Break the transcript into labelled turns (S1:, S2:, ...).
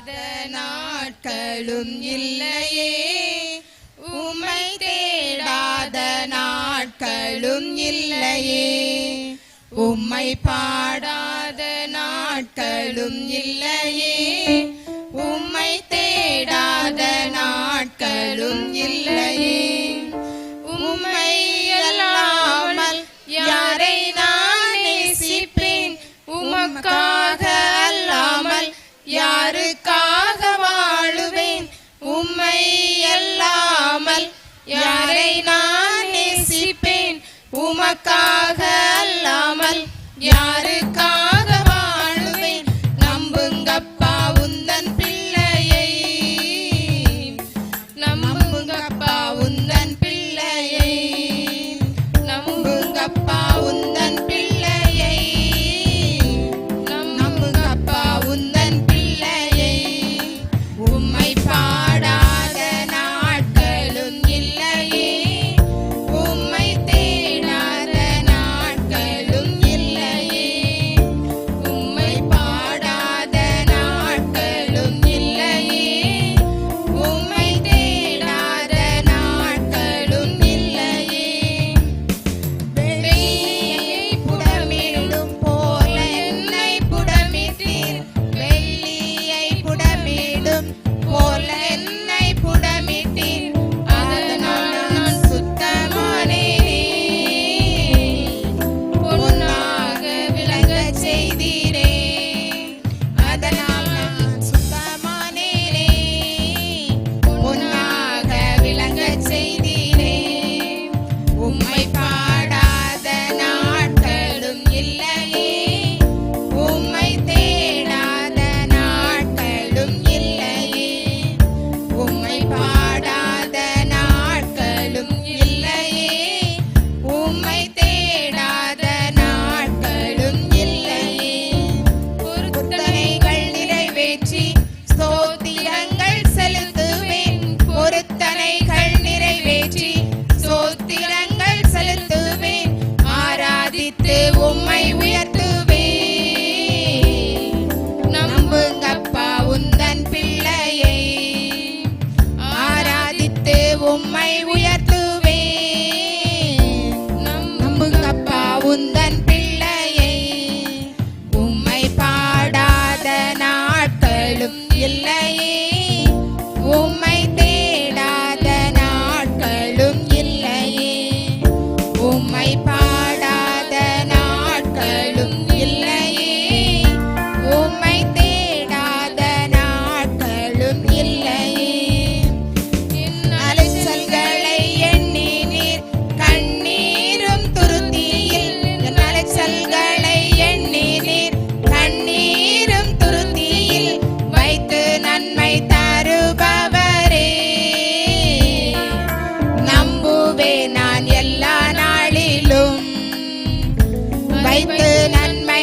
S1: நாட்களும் இல்லையே, உம்மை தேடாத நாட்களும் இல்லையே, உம்மை பாடாத நாட்களும் இல்லையே, உம்மை தேடாத நாட்களும் இல்லையே. உம்மை அல்லாமல் யாரை நான் நேசிப்பேன், உமக்காக அல்லாமல் யாருக்காக வாழுவேன், உம்மை அல்லாமல் யாரை நான் நேசிப்பேன், உமக்காக அல்லாமல் யாருக்காக வாழுவேன். நம்புங்கப்பா உந்தன் பிள்ளையை, நம்புங்கப்பா உந்தன் பிள்ளையை, நம்புங்கப்பா உந்தன் பிள்ளையை, நம்புங்கப்பா உந்தன் பிள்ளையை. உம்மை பாடாத நாட்களும் இல்லையே, உம்மை தேடாத நாட்களும் இல்லையே, உம்மை பாடாத நாட்களும் இல்லையே, உம்மை தேடாத நாட்களும் இல்லையே. வெள்ளியை புடமிடும் போல என்னை புடமிட்டீர், வெள்ளியை புடமிடும் போல என்னை புடமிட்டீர், அதனால் நான் சுத்தமானேனே. பொன்னாக விளங்கச் செய்தீரே, அதனால் நான் சுத்தமானேனே. பொன்னாக விளங்கச் செய்தீரே. உம்மை பாடாத நாட்களும் இல்லையே, உம்மை தேடாத நாட்களும் இல்லையே, உம்மை பாடாத நாட்களும் இல்லையே, உம்மை தேடாத நாட்களும் இல்லையே. பொருத்தனைகள் நிறைவேற்றி ஸ்தோத்திரங்கள் செலுத்துவேன், பொருத்தனைகள் நிறைவேற்றி ஸ்தோத்திரங்கள் செலுத்துவேன், ஆராதித்து உம்மை உயர்த்துவேன். நம்புங்கப்பா உந்தன் பிள்ளையை, ஆராதித்து உம்மை உயர்த்துவேன். நம்புங்கப்பா உந்தன் பிள்ளையை. உம்மை பாடாத நாட்களும் இல்லையே, உம்மை தேடாத நாட்களும் இல்லையே, உம்மை பாடாத நாட்களும் இல்லையே, உம்மை தேடாத நாட்களும் இல்லையே. என் அலைச்சல்களை எண்ணி நீர் கண்ணீரும் துருத்தியில், என் அலைச்சல்களை எண்ணி நீர் கண்ணீரும் துருத்தியில் வைத்து நன்மை தருபவரே. நம்புவேன் நான் எல்லா நாளிலும் வைத்து நன்மை